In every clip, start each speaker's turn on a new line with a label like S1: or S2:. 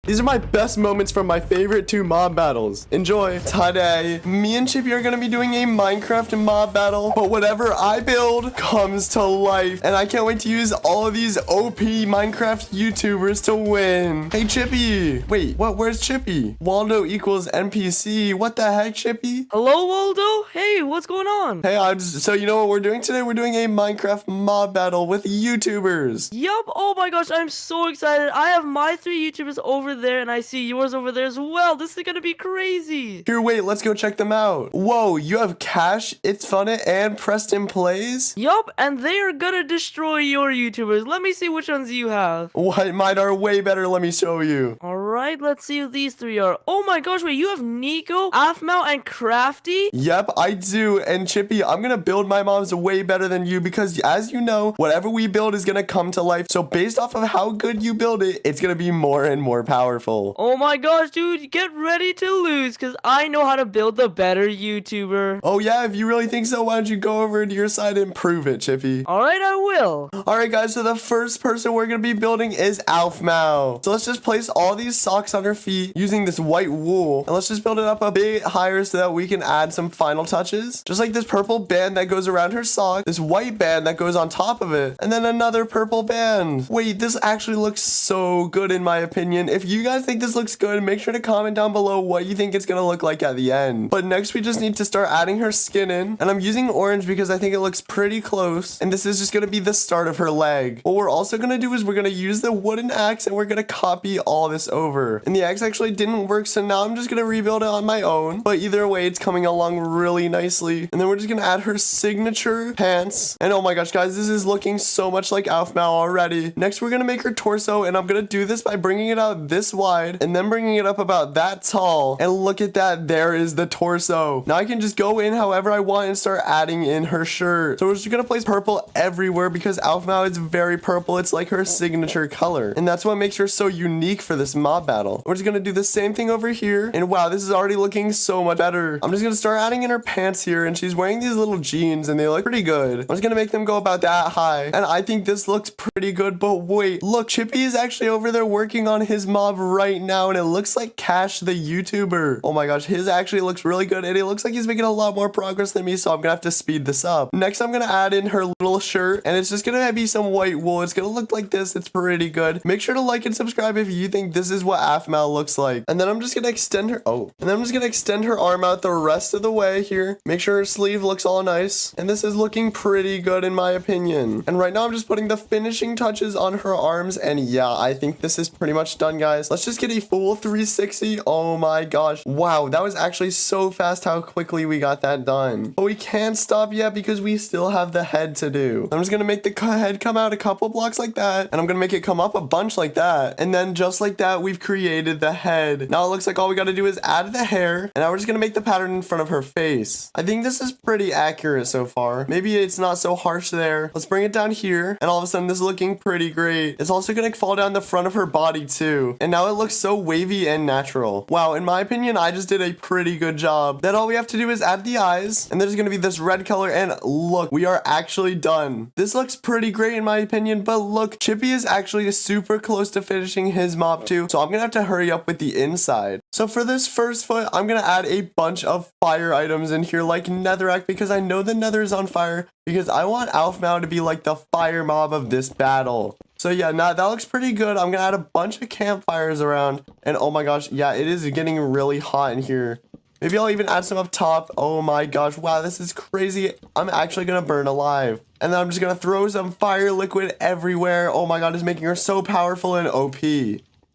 S1: These are my best moments from my favorite 2 mob battles. Enjoy. Today, me and Chippy are gonna be doing a Minecraft mob battle, but whatever I build comes to life. And I can't wait to use all of these OP Minecraft YouTubers to win. Hey, Chippy. Wait, what? Where's Chippy? Waldo equals NPC. What the heck, Chippy?
S2: Hello, Waldo? Hey, what's going on?
S1: Hey, so you know what we're doing today? We're doing a Minecraft mob battle with YouTubers.
S2: Yup. Oh my gosh, I'm so excited. I have my 3 YouTubers over there, and I see yours over there as well. This is gonna be crazy.
S1: Here, wait, let's go check them out. Whoa, you have Cash, It's Funny, and Preston Plays?
S2: Yup, and they are gonna destroy your YouTubers. Let me see which ones you have.
S1: What? Mine are way better. Let me show you.
S2: Alright, let's see who these 3 are. Oh my gosh, wait, you have Nico, Afmau, and Crafty?
S1: Yep, I do. And Chippy, I'm gonna build my mobs way better than you because, as you know, whatever we build is gonna come to life. So based off of how good you build it, it's gonna be more and more powerful.
S2: Oh my gosh, dude, get ready to lose because I know how to build the better YouTuber.
S1: Oh yeah, if you really think so, why don't you go over to your side and prove it, Chippy?
S2: Alright, I will.
S1: Alright guys, so the first person we're gonna be building is Alfmau. So let's just place all these socks on her feet using this white wool. And let's just build it up a bit higher so that we can add some final touches. Just like this purple band that goes around her sock, this white band that goes on top of it, and then another purple band. Wait, this actually looks so good in my opinion. If you guys think this looks good, make sure to comment down below what you think it's gonna look like at the end. But next we just need to start adding her skin in, and I'm using orange because I think it looks pretty close, and this is just gonna be the start of her leg. What we're also gonna do is we're gonna use the wooden axe and we're gonna copy all this over, and the axe actually didn't work, so now I'm just gonna rebuild it on my own. But either way, it's coming along really nicely. And then we're just gonna add her signature pants, and oh my gosh guys, this is looking so much like Alfmau already. Next we're gonna make her torso, and I'm gonna do this by bringing it out this wide and then bringing it up about that tall, and look at that, there is the torso. Now I can just go in however I want and start adding in her shirt. So we're just gonna place purple everywhere because Alfmau is very purple. It's like her signature color, and that's what makes her so unique for this mob battle. We're just gonna do the same thing over here, and wow, this is already looking so much better. I'm just gonna start adding in her pants here, and she's wearing these little jeans and they look pretty good. I'm just gonna make them go about that high, and I think this looks pretty good. But wait, look, Chippy is actually over there working on his mob right now, and it looks like Cash the YouTuber. Oh my gosh, his actually looks really good, and it looks like he's making a lot more progress than me, so I'm gonna have to speed this up. Next, I'm gonna add in her little shirt, and it's just gonna be some white wool. It's gonna look like this. It's pretty good. Make sure to like and subscribe if you think this is what Afmau looks like. And then I'm just gonna extend her arm out the rest of the way here. Make sure her sleeve looks all nice, and this is looking pretty good in my opinion. And right now I'm just putting the finishing touches on her arms, and yeah, I think this is pretty much done, guys. Let's just get a full 360. Oh my gosh, wow, that was actually so fast how quickly we got that done. But we can't stop yet because we still have the head to do. I'm just gonna make the head come out a couple blocks like that, and I'm gonna make it come up a bunch like that, and then just like that we've created the head. Now it looks like all we gotta do is add the hair, and now we're just gonna make the pattern in front of her face. I think this is pretty accurate so far. Maybe it's not so harsh there. Let's bring it down here, and all of a sudden this is looking pretty great. It's also gonna fall down the front of her body too, and now it looks so wavy and natural. Wow, in my opinion, I just did a pretty good job. Then all we have to do is add the eyes, and there's gonna be this red color, and look, we are actually done. This looks pretty great in my opinion, but look, Chippy is actually super close to finishing his mob too, so I'm gonna have to hurry up with the inside. So for this first foot, I'm gonna add a bunch of fire items in here like netherrack, because I know the nether is on fire, because I want Alfmau to be like the fire mob of this battle. So yeah, now that looks pretty good. I'm gonna add a bunch of campfires around, and oh my gosh, yeah, it is getting really hot in here. Maybe I'll even add some up top. Oh my gosh, wow, this is crazy. I'm actually gonna burn alive. And then I'm just gonna throw some fire liquid everywhere. Oh my god, it's making her so powerful and OP.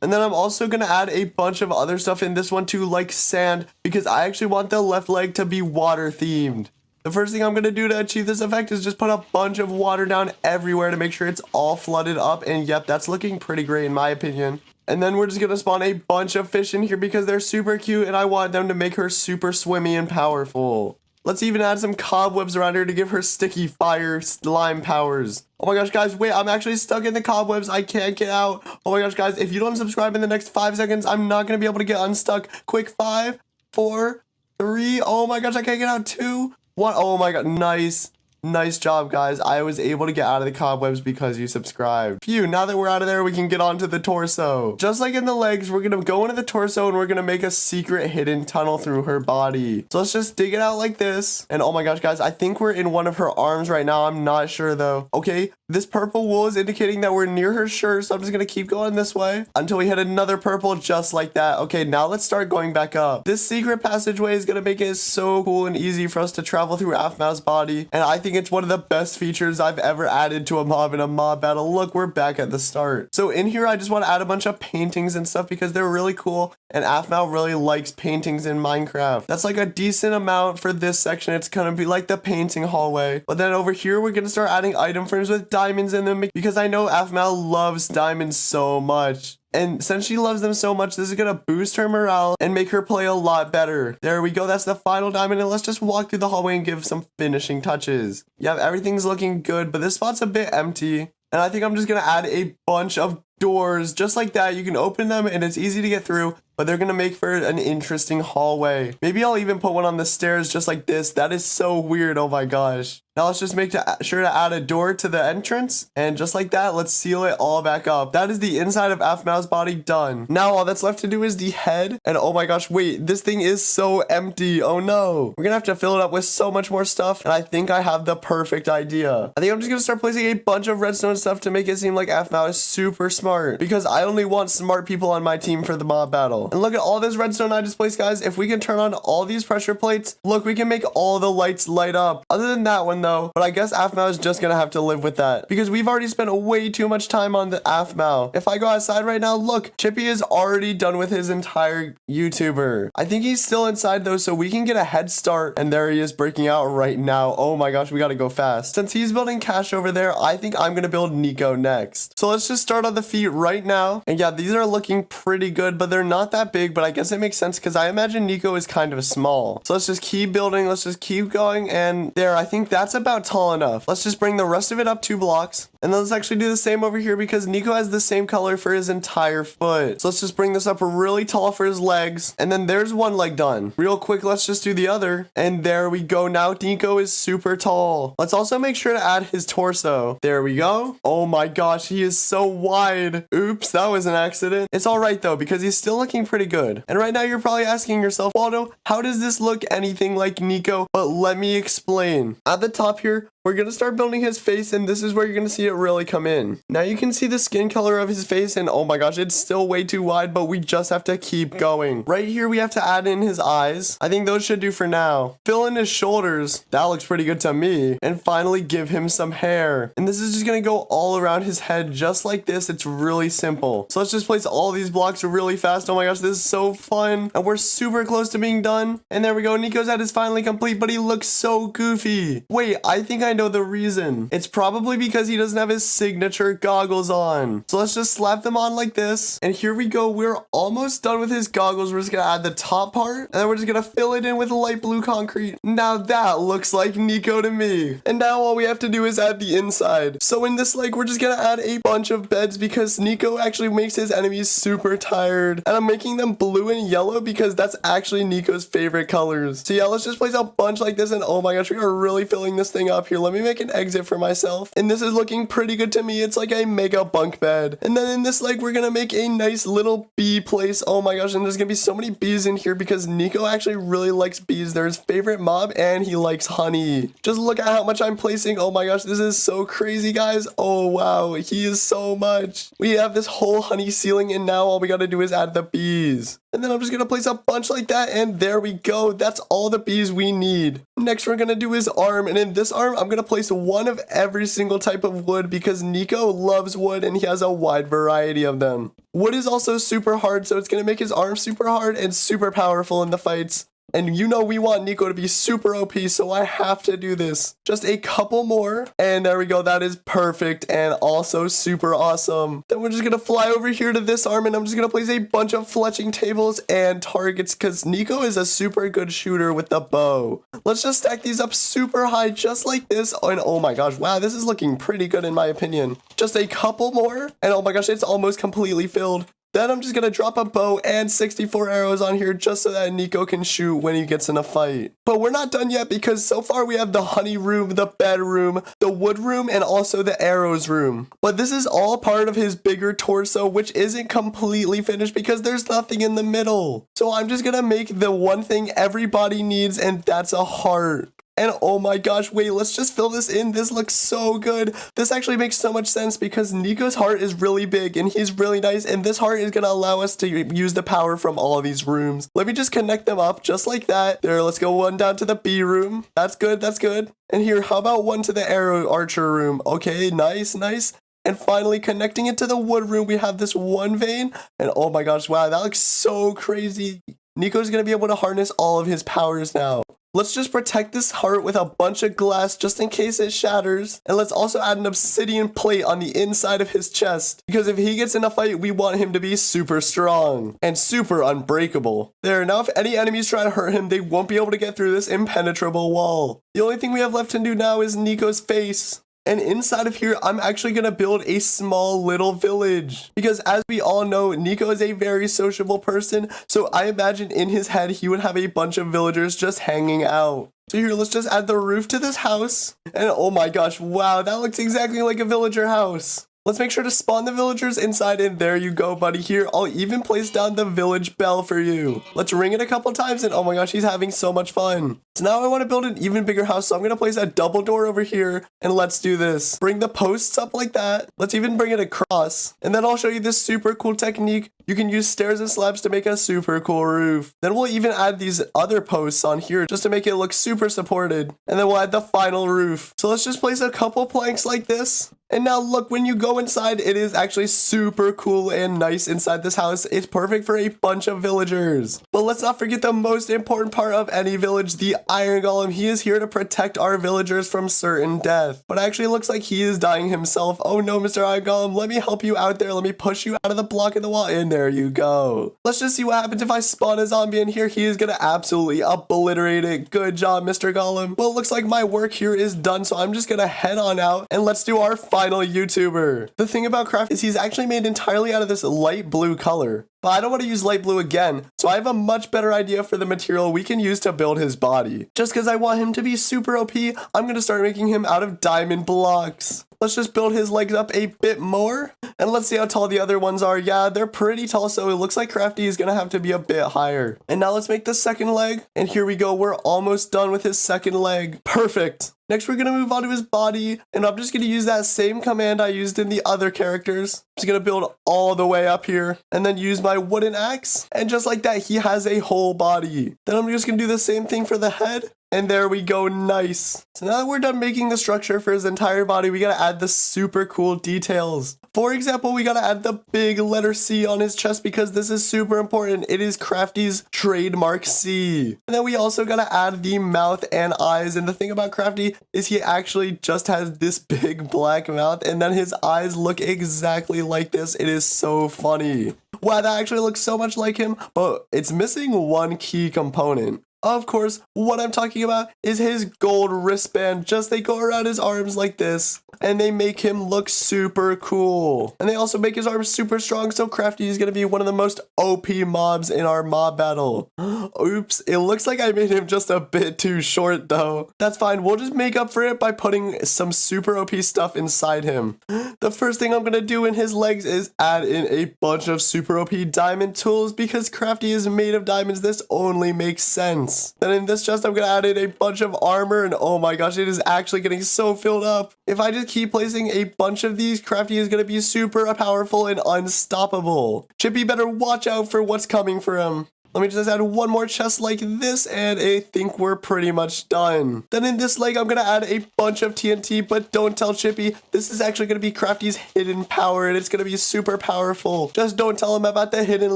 S1: And then I'm also gonna add a bunch of other stuff in this one too, like sand, because I actually want the left leg to be water themed. The first thing I'm gonna do to achieve this effect is just put a bunch of water down everywhere to make sure it's all flooded up, and yep, that's looking pretty great in my opinion. And then we're just gonna spawn a bunch of fish in here because they're super cute, and I want them to make her super swimmy and powerful. Let's even add some cobwebs around her to give her sticky fire slime powers. Oh my gosh, guys, wait, I'm actually stuck in the cobwebs. I can't get out. Oh my gosh, guys, if you don't subscribe in the next 5 seconds, I'm not gonna be able to get unstuck. Quick, 5, 4, 3. Oh my gosh, I can't get out. 2, 1. Oh my god, nice. Nice job, guys. I was able to get out of the cobwebs because you subscribed. Phew, now that we're out of there, we can get onto the torso. Just like in the legs, we're gonna go into the torso and we're gonna make a secret hidden tunnel through her body. So let's just dig it out like this. And oh my gosh, guys, I think we're in one of her arms right now. I'm not sure though. Okay, this purple wool is indicating that we're near her shirt, so I'm just gonna keep going this way until we hit another purple just like that. Okay, now let's start going back up. This secret passageway is gonna make it so cool and easy for us to travel through Aphmau's body, and I think it's one of the best features I've ever added to a mob in a mob battle. Look, we're back at the start. So in here, I just want to add a bunch of paintings and stuff because they're really cool, and Aphmau really likes paintings in Minecraft. That's like a decent amount for this section. It's gonna be like the painting hallway. But then over here, we're gonna start adding item frames with diamonds in them because I know Aphmau loves diamonds so much. And since she loves them so much, this is gonna boost her morale and make her play a lot better. There we go, that's the final diamond, and let's just walk through the hallway and give some finishing touches. Yeah, everything's looking good, but this spot's a bit empty. And I think I'm just gonna add a bunch of doors just like that. You can open them and it's easy to get through, but they're gonna make for an interesting hallway. Maybe I'll even put one on the stairs just like this. That is so weird, oh my gosh. Now let's just make sure to add a door to the entrance, and just like that, let's seal it all back up. That is the inside of Aphmau's body done. Now all that's left to do is the head, and oh my gosh, wait, this thing is so empty. Oh no. We're gonna have to fill it up with so much more stuff, and I think I have the perfect idea. I think I'm just gonna start placing a bunch of redstone stuff to make it seem like Aphmau is super smart, because I only want smart people on my team for the mob battle. And look at all this redstone I just placed, guys. If we can turn on all these pressure plates, look, we can make all the lights light up. Other than that one though, but I guess Aphmau is just gonna have to live with that because we've already spent way too much time on the Aphmau. If I go outside right now, look, Chippy is already done with his entire YouTuber. I think he's still inside though, so we can get a head start, and there he is breaking out right now. Oh my gosh, we gotta go fast. Since he's building Cash over there, I think I'm gonna build Nico next. So let's just start on the feet right now. And yeah, these are looking pretty good, but they're not that big, but I guess it makes sense because I imagine Nico is kind of small. So let's just keep building, let's just keep going, and there, I think that's about tall enough. Let's just bring the rest of it up 2 blocks, and then let's actually do the same over here because Nico has the same color for his entire foot. So let's just bring this up really tall for his legs, and then there's one leg done. Real quick, let's just do the other, and there we go. Now Nico is super tall. Let's also make sure to add his torso. There we go. Oh my gosh, he is so wide. Oops, that was an accident. It's all right though because he's still looking pretty good. And right now you're probably asking yourself, Waldo, how does this look anything like Nico? But let me explain. At the top here, we're gonna start building his face, and this is where you're gonna see it really come in. Now you can see the skin color of his face, and oh my gosh, it's still way too wide, but we just have to keep going. Right here, we have to add in his eyes. I think those should do for now. Fill in his shoulders. That looks pretty good to me. And finally, give him some hair. And this is just gonna go all around his head just like this. It's really simple. So let's just place all these blocks really fast. Oh my gosh, this is so fun. And we're super close to being done. And there we go. Nico's head is finally complete, but he looks so goofy. Wait, I think I know the reason. It's probably because he doesn't have his signature goggles on. So let's just slap them on like this. And here we go. We're almost done with his goggles. We're just gonna add the top part, and then we're just gonna fill it in with light blue concrete. Now that looks like Nico to me. And now all we have to do is add the inside. So in this lake, we're just gonna add a bunch of beds because Nico actually makes his enemies super tired. And I'm making them blue and yellow because that's actually Nico's favorite colors. So yeah, let's just place a bunch like this, and oh my gosh, we are really filling this thing up here. Let me make an exit for myself, and this is looking pretty good to me. It's like a mega bunk bed. And then in this leg, we're gonna make a nice little bee place. Oh my gosh, and there's gonna be so many bees in here because Nico actually really likes bees. They're his favorite mob, and he likes honey. Just look at how much I'm placing. Oh my gosh, this is so crazy, guys. Oh wow, he is so much. We have this whole honey ceiling, and now all we gotta do is add the bees. And then I'm just gonna place a bunch like that, and there we go. That's all the bees we need. Next, we're gonna do his arm, and in this arm, I'm gonna place one of every single type of wood because Nico loves wood, and he has a wide variety of them. Wood is also super hard, so it's gonna make his arm super hard and super powerful in the fights. And you know we want Nico to be super OP, so I have to do this. Just a couple more, and there we go. That is perfect and also super awesome. Then we're just gonna fly over here to this arm, and I'm just gonna place a bunch of fletching tables and targets because Nico is a super good shooter with the bow. Let's just stack these up super high just like this. And oh my gosh, wow, this is looking pretty good in my opinion. Just a couple more, and oh my gosh, it's almost completely filled. Then I'm just gonna drop a bow and 64 arrows on here just so that Nico can shoot when he gets in a fight. But we're not done yet because so far we have the honey room, the bed room, the wood room, and also the arrows room. But this is all part of his bigger torso, which isn't completely finished because there's nothing in the middle. So I'm just gonna make the one thing everybody needs, and that's a heart. And oh my gosh, wait, let's just fill this in. This looks so good. This actually makes so much sense because Nico's heart is really big and he's really nice. And this heart is going to allow us to use the power from all of these rooms. Let me just connect them up just like that. There, let's go one down to the B room. That's good, that's good. And here, how about one to the arrow archer room? Okay, nice, nice. And finally, connecting it to the wood room, we have this one vein. And oh my gosh, wow, that looks so crazy. Nico's going to be able to harness all of his powers now. Let's just protect this heart with a bunch of glass just in case it shatters. And let's also add an obsidian plate on the inside of his chest. Because if he gets in a fight, we want him to be super strong and super unbreakable. There, now if any enemies try to hurt him, they won't be able to get through this impenetrable wall. The only thing we have left to do now is Nico's face. And inside of here, I'm actually going to build a small little village. Because as we all know, Nico is a very sociable person. So I imagine in his head, he would have a bunch of villagers just hanging out. So here, let's just add the roof to this house. And oh my gosh, wow, that looks exactly like a villager house. Let's make sure to spawn the villagers inside, and there you go, buddy. Here, I'll even place down the village bell for you. Let's ring it a couple times, and oh my gosh, he's having so much fun. So now I want to build an even bigger house, so I'm going to place a double door over here, and let's do this. Bring the posts up like that. Let's even bring it across, and then I'll show you this super cool technique. You can use stairs and slabs to make a super cool roof. Then we'll even add these other posts on here just to make it look super supported. And then we'll add the final roof. So let's just place a couple planks like this. And now look, when you go inside, it is actually super cool and nice inside this house. It's perfect for a bunch of villagers. But let's not forget the most important part of any village, the Iron Golem. He is here to protect our villagers from certain death. But actually looks like he is dying himself. Oh no, Mr. Iron Golem, let me help you out there. Let me push you out of the block in the wall. And there you go. Let's just see what happens if I spawn a zombie in here. He is going to absolutely obliterate it. Good job, Mr. Golem. Well, it looks like my work here is done. So I'm just going to head on out and let's do our final YouTuber. The thing about Craft is he's actually made entirely out of this light blue color. But I don't want to use light blue again, so I have a much better idea for the material we can use to build his body. Just because I want him to be super OP, I'm going to start making him out of diamond blocks. Let's just build his legs up a bit more, and let's see how tall the other ones are. Yeah, they're pretty tall, so it looks like Crafty is going to have to be a bit higher. And now let's make the second leg, and here we go. We're almost done with his second leg. Perfect. Next, we're going to move on to his body, and I'm just going to use that same command I used in the other characters. I'm just going to build all the way up here, and then use my wooden axe, and just like that, he has a whole body. Then I'm just going to do the same thing for the head, and there we go, nice. So now that we're done making the structure for his entire body, we got to add the super cool details. For example, we got to add the big letter C on his chest because this is super important. It is Crafty's trademark C. And then we also got to add the mouth and eyes. And the thing about Crafty is he actually just has this big black mouth and then his eyes look exactly like this. It is so funny. Wow, that actually looks so much like him, but it's missing one key component. Of course, what I'm talking about is his gold wristband. Just they go around his arms like this, and they make him look super cool. And they also make his arms super strong, so Crafty is going to be one of the most OP mobs in our mob battle. Oops, it looks like I made him just a bit too short though. That's fine, we'll just make up for it by putting some super OP stuff inside him. The first thing I'm going to do in his legs is add in a bunch of super OP diamond tools because Crafty is made of diamonds. This only makes sense. Then in this chest, I'm going to add in a bunch of armor, and oh my gosh, it is actually getting so filled up. If I just keep placing a bunch of these, Crafty is going to be super powerful and unstoppable. Chippy better watch out for what's coming for him. Let me just add one more chest like this, and I think we're pretty much done. Then in this leg, I'm going to add a bunch of TNT, but don't tell Chippy. This is actually going to be Crafty's hidden power, and it's going to be super powerful. Just don't tell him about the hidden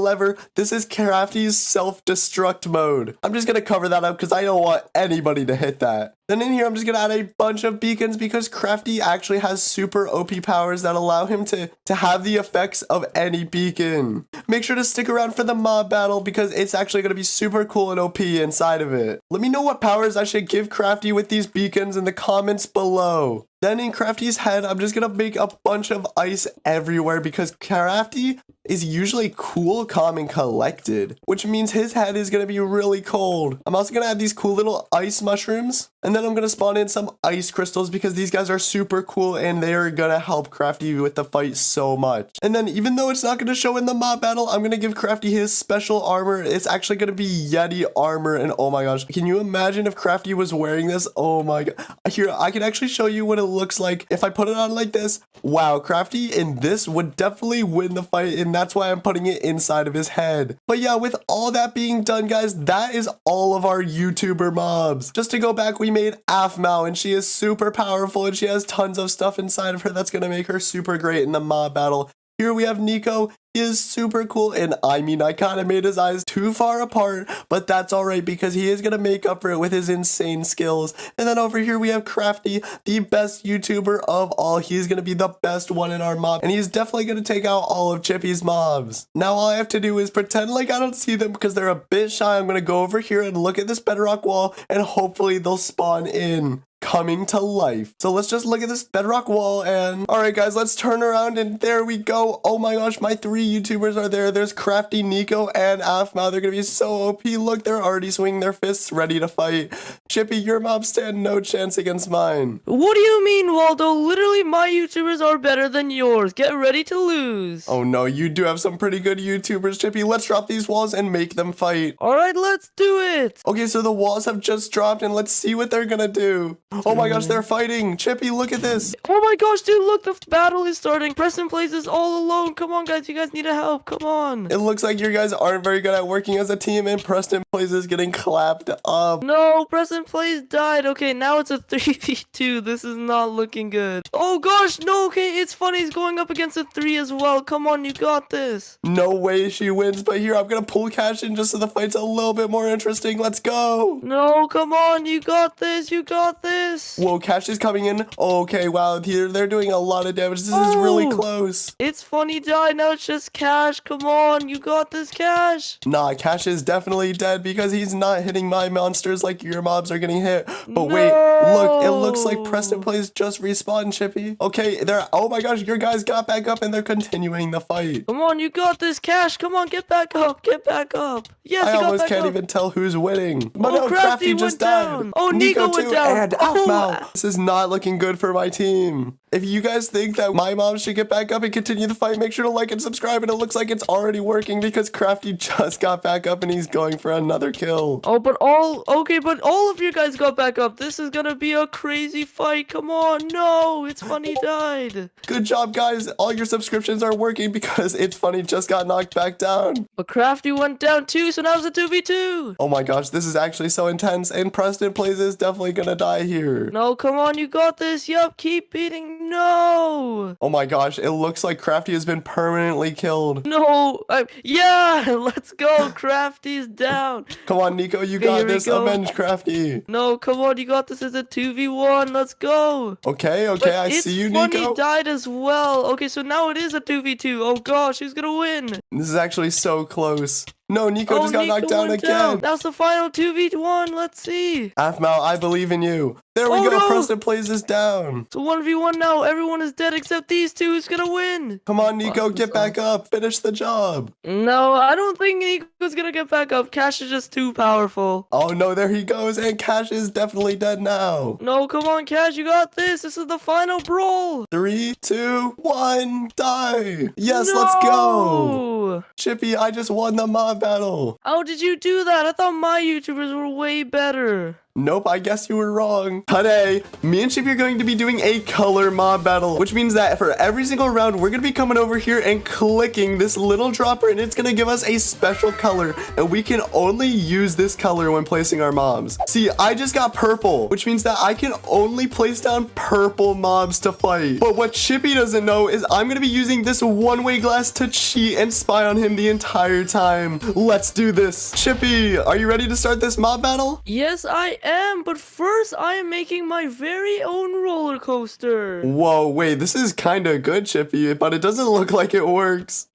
S1: lever. This is Crafty's self-destruct mode. I'm just going to cover that up because I don't want anybody to hit that. Then in here, I'm just going to add a bunch of beacons because Crafty actually has super OP powers that allow him to have the effects of any beacon. Make sure to stick around for the mob battle because it's actually going to be super cool and OP inside of it. Let me know what powers I should give Crafty with these beacons in the comments below. Then in Crafty's head, I'm just going to make a bunch of ice everywhere because Crafty is usually cool, calm, and collected, which means his head is going to be really cold. I'm also going to add these cool little ice mushrooms, and then I'm going to spawn in some ice crystals because these guys are super cool and they're going to help Crafty with the fight so much. And then even though it's not going to show in the mob battle, I'm going to give Crafty his special armor. It's actually going to be Yeti armor, and oh my gosh, can you imagine if Crafty was wearing this? Oh my god. Here, I can actually show you what it looks like if I put it on like this. Wow, Crafty in this would definitely win the fight, and that's why I'm putting it inside of his head. But yeah, with all that being done, guys, that is all of our YouTuber mobs. Just to go back, we made Afmao, and she is super powerful, and she has tons of stuff inside of her that's going to make her super great in the mob battle. Here we have Nico. He is super cool, and I mean, I kind of made his eyes too far apart, but that's alright because he is going to make up for it with his insane skills. And then over here we have Crafty, the best YouTuber of all. He's going to be the best one in our mob, and he's definitely going to take out all of Chippy's mobs. Now all I have to do is pretend like I don't see them because they're a bit shy. I'm going to go over here and look at this bedrock wall, and hopefully they'll spawn in. Coming to life. So let's just look at this bedrock wall, and all right guys, let's turn around, and there we go. Oh my gosh, my 3 YouTubers are there. There's Crafty, Nico, and Afmao. They're gonna be so OP. Look, they're already swinging their fists ready to fight. Chippy, your mob stand no chance against mine.
S2: What do you mean, Waldo? Literally, my YouTubers are better than yours. Get ready to lose.
S1: Oh no, you do have some pretty good YouTubers, Chippy. Let's drop these walls and make them fight.
S2: All right, let's do it.
S1: Okay, so the walls have just dropped, and let's see what they're gonna do. Oh my gosh, they're fighting. Chippy, look at this.
S2: Oh my gosh, dude, look, the battle is starting. Preston plays this all alone. Come on, guys, you guys need help. Come on.
S1: It looks like you guys aren't very good at working as a team, and Preston Plays is getting clapped up.
S2: No, Preston Plays died. Okay, now it's a 3v2. This is not looking good. Oh gosh, no, okay, it's funny. He's going up against a 3 as well. Come on, you got this.
S1: No way she wins, but here, I'm gonna pull Cash in just so the fight's a little bit more interesting. Let's go.
S2: No, come on, you got this. You got this.
S1: Whoa, Cash is coming in. Okay, wow, here they're doing a lot of damage. This is really close.
S2: It's funny died. Now it's just Cash. Come on, you got this, Cash.
S1: Nah, Cash is definitely dead because he's not hitting my monsters like your mobs are getting hit. But wait, look, it looks like Preston Plays just respawned, Chippy. Okay, they're, oh my gosh, your guys got back up and they're continuing the fight.
S2: Come on, you got this, Cash. Come on, get back up. Get back up. Yes,
S1: I
S2: you got
S1: almost
S2: back
S1: can't
S2: up.
S1: even tell who's winning. But
S2: Oh,
S1: no,
S2: Crafty
S1: just
S2: went
S1: died.
S2: down. Oh, Nico went
S1: too,
S2: down.
S1: and
S2: Oh.
S1: Afmao. This is not looking good for my team. If you guys think that my mom should get back up and continue the fight, make sure to like and subscribe. And it looks like it's already working because Crafty just got back up and he's going for another kill.
S2: Oh, but all of you guys got back up. This is gonna be a crazy fight. Come on, no, it's funny died.
S1: Good job, guys. All your subscriptions are working because It's Funny just got knocked back down.
S2: But Crafty went down too, so now it's a 2v2.
S1: Oh my gosh, this is actually so intense. And Preston Plays is definitely gonna die here.
S2: No, come on, you got this. Yup, keep beating. No.
S1: Oh my gosh, it looks like Crafty has been permanently killed.
S2: No. Yeah, let's go. Crafty's down.
S1: Come on, Nico, you
S2: Okay,
S1: got
S2: here we
S1: this.
S2: go.
S1: Avenge Crafty.
S2: No, come on, you got this. It's a 2v1. Let's go.
S1: Okay,
S2: But
S1: I see you,
S2: Funny
S1: Nico.
S2: died as well. Okay, so now it is a 2v2. Oh gosh, who's gonna win?
S1: This is actually so close. No, Nico just got knocked down
S2: went
S1: again.
S2: That's the final 2v1. Let's see.
S1: Afmao, I believe in you. There we
S2: Oh,
S1: go.
S2: no.
S1: Preston Plays is down.
S2: So 1v1 now. Everyone is dead except these two. Who's gonna win?
S1: Come on, Nico,
S2: Awesome
S1: get back up. Finish the job.
S2: No, I don't think Nico's gonna get back up. Cash is just too powerful.
S1: Oh no, there he goes. And Cash is definitely dead now.
S2: No, come on, Cash. You got this. This is the final brawl.
S1: 3, 2, 1, die. Yes, let's go.
S2: No.
S1: Chippy, I just won the mob battle.
S2: How did you do that? I thought my YouTubers were way better.
S1: Nope, I guess you were wrong. Today, me and Chippy are going to be doing a color mob battle, which means that for every single round, we're going to be coming over here and clicking this little dropper, and it's going to give us a special color, and we can only use this color when placing our mobs. See, I just got purple, which means that I can only place down purple mobs to fight. But what Chippy doesn't know is I'm going to be using this one-way glass to cheat and spy on him the entire time. Let's do this. Chippy, are you ready to start this mob battle?
S2: Yes, I am, but first I am making my very own roller coaster.
S1: Whoa, wait, this is kind of good, Chippy, but it doesn't look like it works.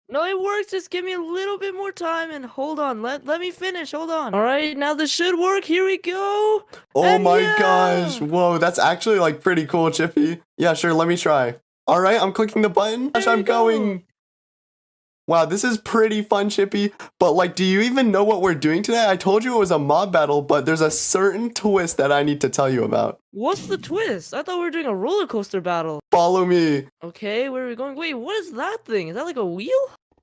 S2: No, it works. Just give me a little bit more time and hold on. Let me finish. Hold on. All right, now this should work. Here we go.
S1: Oh
S2: And
S1: my
S2: yeah.
S1: gosh. Whoa, that's actually like pretty cool, Chippy. Yeah, sure, let me try. All right, I'm clicking the button. Gosh,
S2: There
S1: I'm
S2: you go.
S1: going. Wow, this is pretty fun, Chippy. But like, do you even know what we're doing today? I told you it was a mob battle, but there's a certain twist that I need to tell you about.
S2: What's the twist? I thought we were doing a roller coaster battle.
S1: Follow me.
S2: Okay, where are we going? Wait, what is that thing? Is that like a wheel?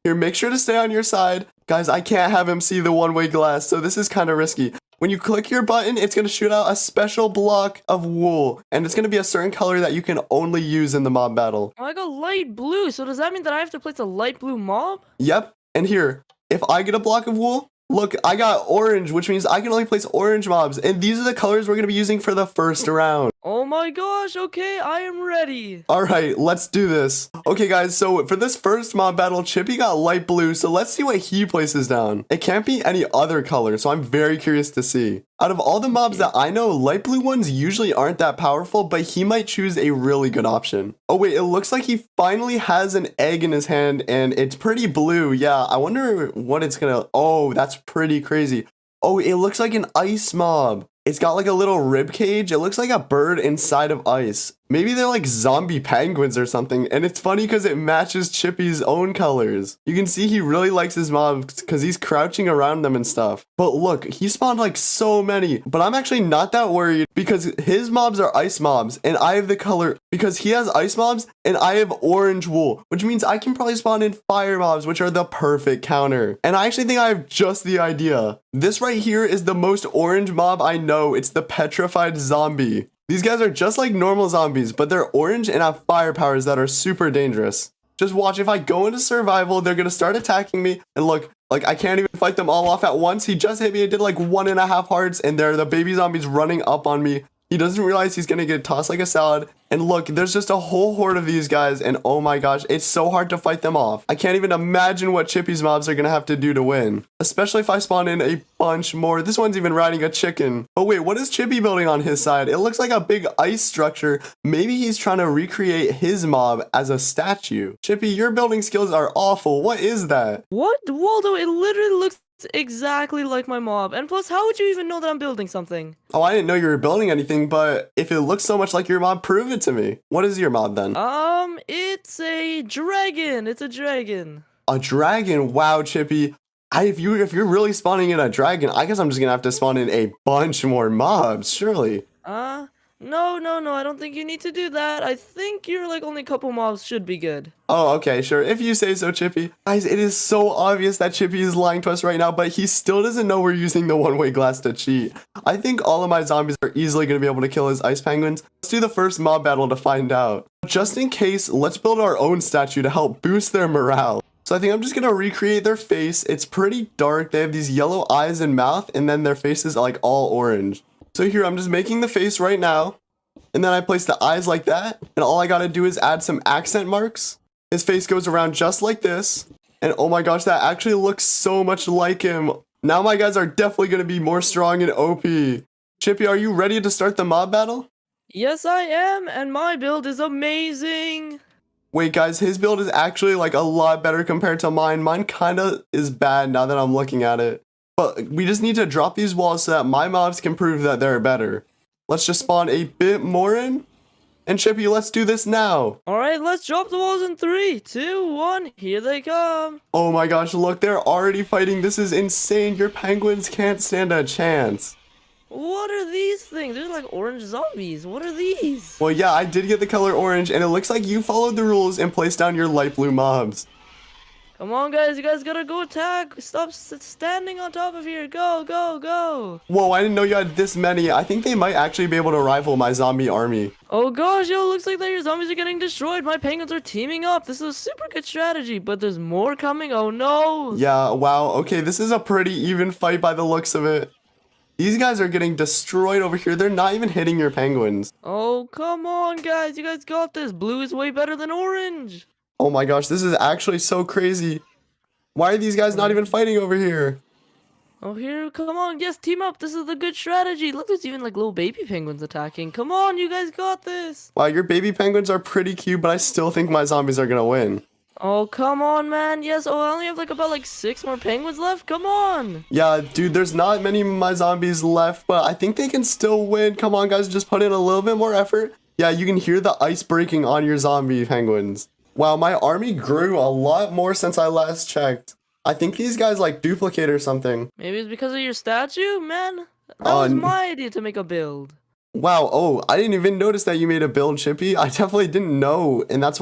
S1: Here, make sure to stay on your side. Guys, I can't have him see the one-way glass, so this is kind of risky. When you click your button, it's going to shoot out a special block of wool, and it's going to be a certain color that you can only use in the mob battle.
S2: Oh, I got light blue, so does that mean that I have to place a light blue mob?
S1: Yep, and here, if I get a block of wool, look, I got orange, which means I can only place orange mobs, and these are the colors we're going to be using for the first round.
S2: Oh my gosh, okay, I am ready.
S1: All right, let's do this. Okay, guys, so for this first mob battle, Chippy got light blue, so let's see what he places down. It can't be any other color, so I'm very curious to see. Out of all the mobs that I know, light blue ones usually aren't that powerful, but he might choose a really good option. Oh wait, it looks like he finally has an egg in his hand, and it's pretty blue. Yeah, I wonder what it's gonna... Oh, that's pretty crazy. Oh, it looks like an ice mob. It's got like a little rib cage. It looks like a bird inside of ice. Maybe they're like zombie penguins or something. And it's funny because it matches Chippy's own colors. You can see he really likes his mobs because he's crouching around them and stuff. But look, he spawned like so many. But I'm actually not that worried because his mobs are ice mobs. And I have the color because he has ice mobs and I have orange wool. Which means I can probably spawn in fire mobs, which are the perfect counter. And I actually think I have just the idea. This right here is the most orange mob I know. It's the petrified zombie. These guys are just like normal zombies, but they're orange and have fire powers that are super dangerous. Just watch, if I go into survival, they're gonna start attacking me. And look, like I can't even fight them all off at once. He just hit me, it did like 1.5 hearts, and they're the baby zombies running up on me. He doesn't realize he's gonna get tossed like a salad. And look, there's just a whole horde of these guys, and oh my gosh, it's so hard to fight them off. I can't even imagine what Chippy's mobs are gonna have to do to win. Especially if I spawn in a bunch more. This one's even riding a chicken. Oh wait, what is Chippy building on his side? It looks like a big ice structure. Maybe he's trying to recreate his mob as a statue. Chippy, your building skills are awful. What is that?
S2: What? Waldo, it literally looks exactly like my mob. And plus, how would you even know that I'm building something?
S1: Oh, I didn't know you were building anything, but if it looks so much like your mob, prove it to me. What is your mob then?
S2: It's a dragon. It's a dragon.
S1: A dragon? Wow, Chippy. If you're really spawning in a dragon, I guess I'm just gonna have to spawn in a bunch more mobs, surely.
S2: No, I don't think you need to do that. I think you're like only a couple mobs should be good.
S1: Oh, okay, sure. If you say so, Chippy. Guys, it is so obvious that Chippy is lying to us right now, but he still doesn't know we're using the one-way glass to cheat. I think all of my zombies are easily going to be able to kill his ice penguins. Let's do the first mob battle to find out. Just in case, let's build our own statue to help boost their morale. So I think I'm just going to recreate their face. It's pretty dark. They have these yellow eyes and mouth, and then their faces are like all orange. So here, I'm just making the face right now. And then I place the eyes like that. And all I gotta do is add some accent marks. His face goes around just like this. And oh my gosh, that actually looks so much like him. Now my guys are definitely gonna be more strong and OP. Chippy, are you ready to start the mob battle?
S2: Yes, I am. And my build is amazing.
S1: Wait, guys, his build is actually like a lot better compared to mine. Mine kinda is bad now that I'm looking at it. But we just need to drop these walls so that my mobs can prove that they're better. Let's just spawn a bit more in. And Chippy, let's do this now.
S2: Alright, let's drop the walls in 3, 2, 1. Here they come.
S1: Oh my gosh, look, they're already fighting. This is insane. Your penguins can't stand a chance.
S2: What are these things? They're like orange zombies. What are these?
S1: Well, yeah, I did get the color orange, and it looks like you followed the rules and placed down your light blue mobs.
S2: Come on, guys. You guys gotta go attack. Stop standing on top of here. Go, go, go.
S1: Whoa, I didn't know you had this many. I think they might actually be able to rival my zombie army.
S2: Oh gosh, yo, looks like that your zombies are getting destroyed. My penguins are teaming up. This is a super good strategy, but there's more coming. Oh no.
S1: Yeah, wow. Okay, this is a pretty even fight by the looks of it. These guys are getting destroyed over here. They're not even hitting your penguins.
S2: Oh, come on, guys. You guys got this. Blue is way better than orange.
S1: Oh my gosh, this is actually so crazy. Why are these guys not even fighting over here?
S2: Oh, here, come on. Yes, team up. This is the good strategy. Look, there's even like little baby penguins attacking. Come on, you guys got this.
S1: Wow, your baby penguins are pretty cute, but I still think my zombies are gonna win.
S2: Oh, come on, man. Yes, oh, I only have like about like 6 more penguins left. Come on.
S1: Yeah, dude, there's not many of my zombies left, but I think they can still win. Come on, guys, just put in a little bit more effort. Yeah, you can hear the ice breaking on your zombie penguins. Wow, my army grew a lot more since I last checked. I think these guys like duplicate or something.
S2: Maybe it's because of your statue, man. That was my idea to make a build.
S1: Wow, oh, I didn't even notice that you made a build, Chippy. I definitely didn't know, and that's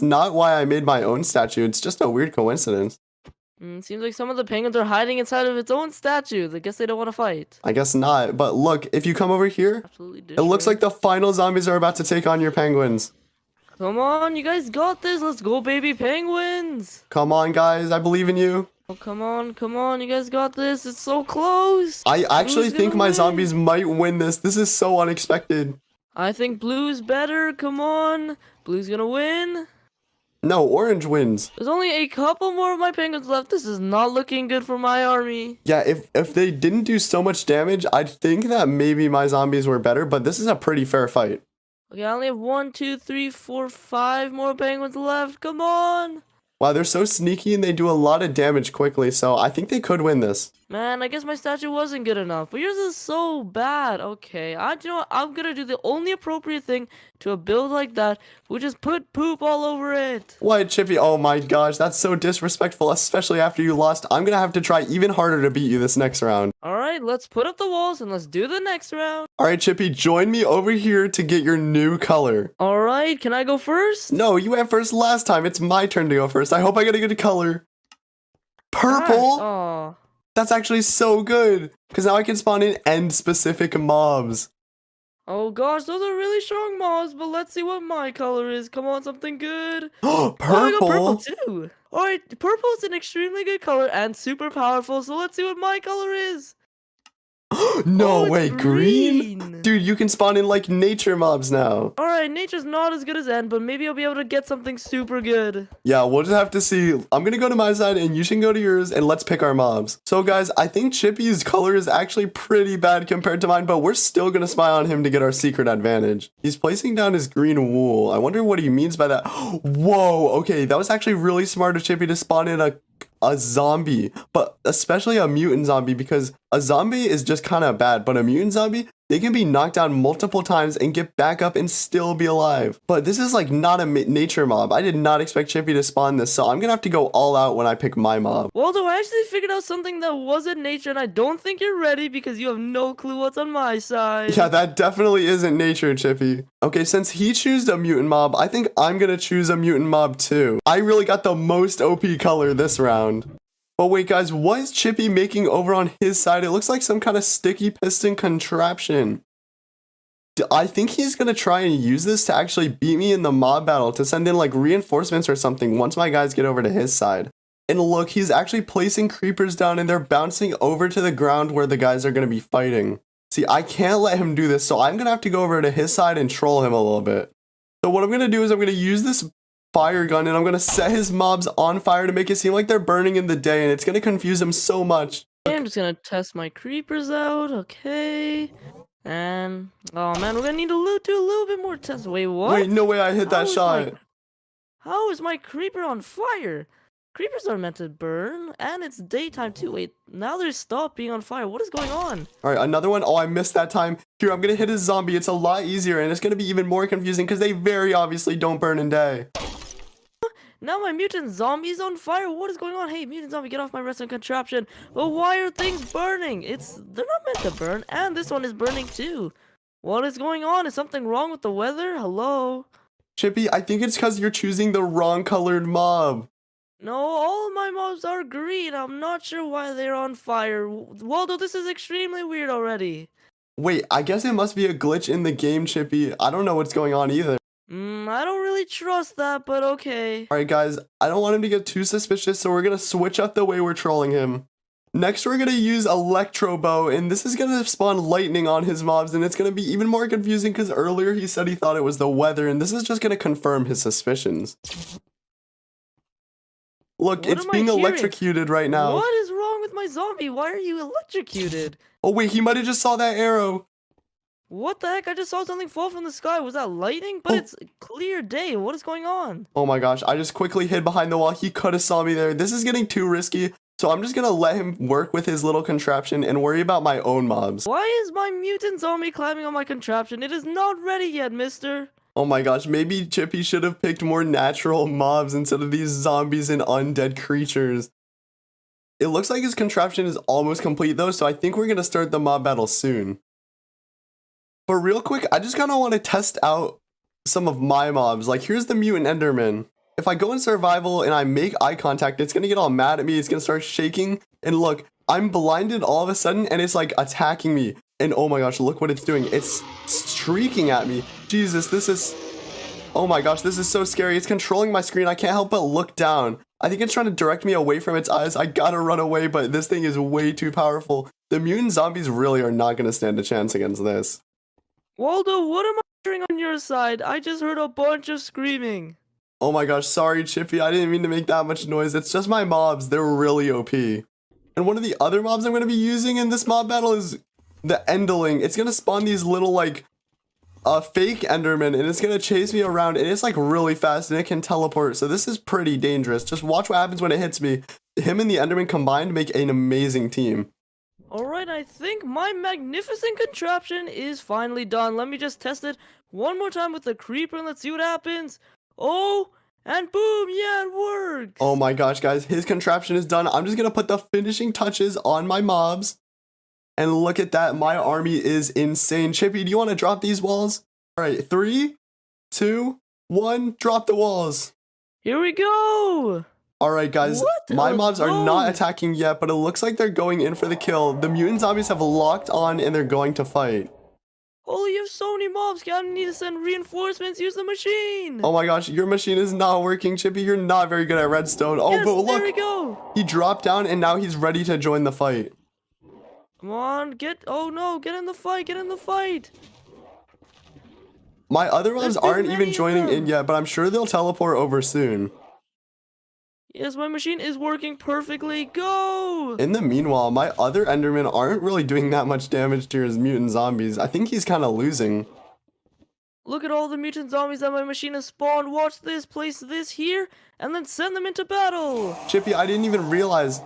S1: not why I made my own statue. It's just a weird coincidence.
S2: Seems like some of the penguins are hiding inside of its own statue. I guess they don't want to fight.
S1: I guess not, but look, if you come over here,
S2: Absolutely
S1: it looks like the final zombies are about to take on your penguins.
S2: Come on, you guys got this. Let's go, baby penguins.
S1: Come on, guys, I believe in you.
S2: Oh, come on, you guys got this. It's so close.
S1: I actually
S2: Who's
S1: think
S2: gonna
S1: my
S2: win?
S1: zombies might win this. This is so unexpected.
S2: I think blue's better. Come on. Blue's gonna win.
S1: No, orange wins.
S2: There's only a couple more of my penguins left. This is not looking good for my army.
S1: Yeah, if they didn't do so much damage, I'd think that maybe my zombies were better, but this is a pretty fair fight.
S2: Okay, I only have 1, 2, 3, 4, 5 more penguins left. Come on.
S1: Wow, they're so sneaky and they do a lot of damage quickly, so I think they could win this.
S2: Man, I guess my statue wasn't good enough, but yours is so bad. Okay, you know what? I'm gonna do the only appropriate thing to a build like that, which is put poop all over it.
S1: What, Chippy? Oh my gosh, that's so disrespectful, especially after you lost. I'm gonna have to try even harder to beat you this next round.
S2: Alright, let's put up the walls and let's do the next round.
S1: Alright, Chippy, join me over here to get your new color.
S2: Alright, can I go first?
S1: No, you went first last time. It's my turn to go first. I hope I get a good color. Purple?
S2: Aw.
S1: That's actually so good, because now I can spawn in end-specific mobs.
S2: Oh gosh, those are really strong mobs, but let's see what my color is. Come on, something good.
S1: Purple?
S2: Oh, I got purple too. Alright, purple is an extremely good color and super powerful, so let's see what my color is.
S1: No
S2: Oh, it's
S1: way, green? Dude, you can spawn in like nature mobs now.
S2: Alright, nature's not as good as end, but maybe I'll be able to get something super good.
S1: Yeah, we'll just have to see. I'm gonna go to my side and you can go to yours and let's pick our mobs. So guys, I think Chippy's color is actually pretty bad compared to mine, but we're still gonna spy on him to get our secret advantage. He's placing down his green wool. I wonder what he means by that. Whoa, okay, that was actually really smart of Chippy to spawn in a zombie, but especially a mutant zombie, because a zombie is just kind of bad, but a mutant zombie, they can be knocked down multiple times and get back up and still be alive. But this is like not a nature mob. I did not expect Chippy to spawn this, so I'm gonna have to go all out when I pick my mob.
S2: Waldo, I actually figured out something that wasn't nature, and I don't think you're ready because you have no clue what's on my side.
S1: Yeah, that definitely isn't nature, Chippy. Okay, since he chose a mutant mob, I think I'm gonna choose a mutant mob too. I really got the most OP color this round. But wait, guys, what is Chippy making over on his side? It looks like some kind of sticky piston contraption. I think he's gonna try and use this to actually beat me in the mob battle, to send in like reinforcements or something once my guys get over to his side. And look, he's actually placing creepers down and they're bouncing over to the ground where the guys are gonna be fighting. See, I can't let him do this, so I'm gonna have to go over to his side and troll him a little bit. So what I'm gonna do is I'm gonna use this fire gun and I'm gonna set his mobs on fire to make it seem like they're burning in the day, and it's gonna confuse him so much.
S2: I'm just gonna test my creepers out, okay. And, oh man, we're gonna need to do a little bit more test. Wait, what?
S1: Wait, no way I hit that shot.
S2: How is my creeper on fire? Creepers are meant to burn, and it's daytime too. Wait, now they're stopped being on fire. What is going on?
S1: All right, another one. Oh, I missed that time. Here, I'm gonna hit his zombie. It's a lot easier, and it's gonna be even more confusing because they very obviously don't burn in day.
S2: Now my mutant zombie's on fire. What is going on? Hey, mutant zombie, get off my resting contraption. But why are things burning? They're not meant to burn, and this one is burning too. What is going on? Is something wrong with the weather? Hello?
S1: Chippy, I think it's because you're choosing the wrong colored mob.
S2: No, all of my mobs are green. I'm not sure why they're on fire. Waldo, this is extremely weird already.
S1: Wait, I guess it must be a glitch in the game, Chippy. I don't know what's going on either.
S2: I don't really trust that, but okay.
S1: Alright guys, I don't want him to get too suspicious, so we're gonna switch up the way we're trolling him. Next, we're gonna use Electro Bow, and this is gonna spawn lightning on his mobs, and it's gonna be even more confusing because earlier he said he thought it was the weather, and this is just gonna confirm his suspicions. Look, it's being electrocuted right now.
S2: What is wrong with my zombie? Why are you electrocuted?
S1: Oh wait, he might have just saw that arrow.
S2: What the heck? I just saw something fall from the sky. Was that lightning? But it's clear day. What is going on?
S1: Oh my gosh, I just quickly hid behind the wall. He could have saw me there. This is getting too risky, so I'm just gonna let him work with his little contraption and worry about my own mobs.
S2: Why is my mutant zombie climbing on my contraption? It is not ready yet, mister.
S1: Oh my gosh, maybe Chippy should have picked more natural mobs instead of these zombies and undead creatures. It looks like his contraption is almost complete though, so I think we're gonna start the mob battle soon. But real quick, I just kind of want to test out some of my mobs. Like, here's the mutant enderman. If I go in survival and I make eye contact, it's gonna get all mad at me. It's gonna start shaking. And look, I'm blinded all of a sudden and it's like attacking me. And oh my gosh, look what it's doing. It's streaking at me. Jesus, this is... Oh my gosh, this is so scary. It's controlling my screen. I can't help but look down. I think it's trying to direct me away from its eyes. I gotta run away, but this thing is way too powerful. The mutant zombies really are not gonna stand a chance against this.
S2: Waldo, what am I hearing on your side? I just heard a bunch of screaming.
S1: Oh my gosh, sorry Chippy, I didn't mean to make that much noise. It's just my mobs, they're really OP. And one of the other mobs I'm going to be using in this mob battle is the Enderling. It's going to spawn these little like fake Endermen and it's going to chase me around and it's like really fast and it can teleport. So this is pretty dangerous. Just watch what happens when it hits me. Him and the Enderman combined make an amazing team.
S2: Alright, I think my magnificent contraption is finally done. Let me just test it one more time with the creeper and let's see what happens. Oh, and boom, yeah, it works.
S1: Oh my gosh, guys, his contraption is done. I'm just going to put the finishing touches on my mobs. And look at that, my army is insane. Chippy, do you want to drop these walls? All right, 3, 2, 1, drop the walls.
S2: Here we go.
S1: All right, guys, my mobs are not attacking yet, but it looks like they're going in for the kill. The mutant zombies have locked on and they're going to fight.
S2: Holy, you have so many mobs. I need to send reinforcements. Use the machine.
S1: Oh my gosh, your machine is not working, Chippy. You're not very good at redstone. Oh,
S2: yes,
S1: but look,
S2: there we go.
S1: He dropped down and now he's ready to join the fight.
S2: Come on, oh no, get in the fight, get in the fight.
S1: My other mobs aren't even joining in yet, but I'm sure they'll teleport over soon.
S2: Yes, my machine is working perfectly. Go!
S1: In the meanwhile, my other Endermen aren't really doing that much damage to his mutant zombies. I think he's kind of losing.
S2: Look at all the mutant zombies that my machine has spawned. Watch this, place this here, and then send them into battle.
S1: Chippy, I didn't even realize.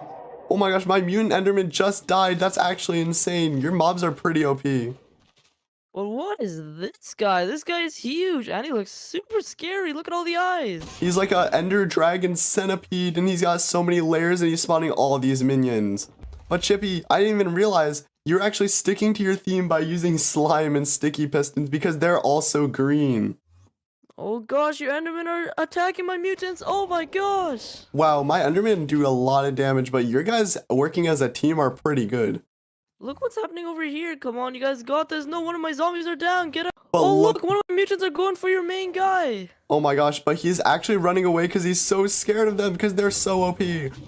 S1: Oh my gosh, my mutant Enderman just died. That's actually insane. Your mobs are pretty OP.
S2: Well, what is this guy? This guy is huge, and he looks super scary. Look at all the eyes.
S1: He's like a Ender Dragon Centipede, and he's got so many layers, and he's spawning all these minions. But Chippy, I didn't even realize you're actually sticking to your theme by using slime and sticky pistons because they're also green.
S2: Oh gosh, your Endermen are attacking my mutants. Oh my gosh.
S1: Wow, my Endermen do a lot of damage, but your guys working as a team are pretty good.
S2: Look what's happening over here. Come on, you guys got this. No, one of my zombies are down. Get up.
S1: But
S2: Oh, look, one of my mutants are going for your main guy.
S1: Oh my gosh, but he's actually running away because he's so scared of them because they're so OP.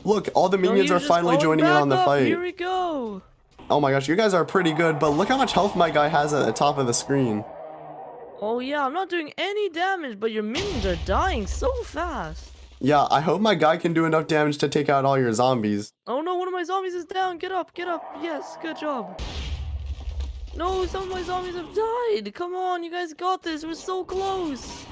S1: Look, all the minions are finally joining in on the fight.
S2: Here we go.
S1: Oh my gosh, you guys are pretty good, but look how much health my guy has at the top of the screen.
S2: Oh yeah, I'm not doing any damage, but your minions are dying so fast.
S1: Yeah, I hope my guy can do enough damage to take out all your zombies.
S2: Oh no, one of my zombies is down. Get up, get up. Yes, good job. No, some of my zombies have died. Come on, you guys got this. We're so close.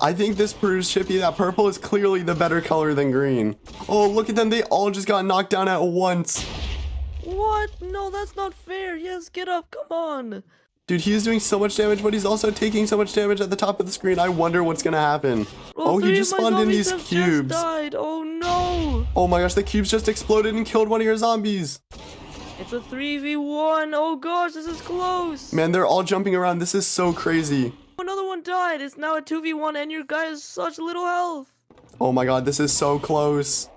S1: I think this proves, Chippy, that purple is clearly the better color than green. Oh, look at them. They all just got knocked down at once.
S2: What? No, that's not fair. Yes, get up. Come on.
S1: Dude, he's doing so much damage, but he's also taking so much damage at the top of the screen. I wonder what's gonna happen.
S2: Well,
S1: oh, he just spawned in these cubes.
S2: Just died. Oh no.
S1: Oh my gosh, the cubes just exploded and killed one of your zombies.
S2: It's a 3v1. Oh gosh, this is close.
S1: Man, they're all jumping around. This is so crazy.
S2: Another one died. It's now a 2v1 and your guy has such little health.
S1: Oh my god, this is so close.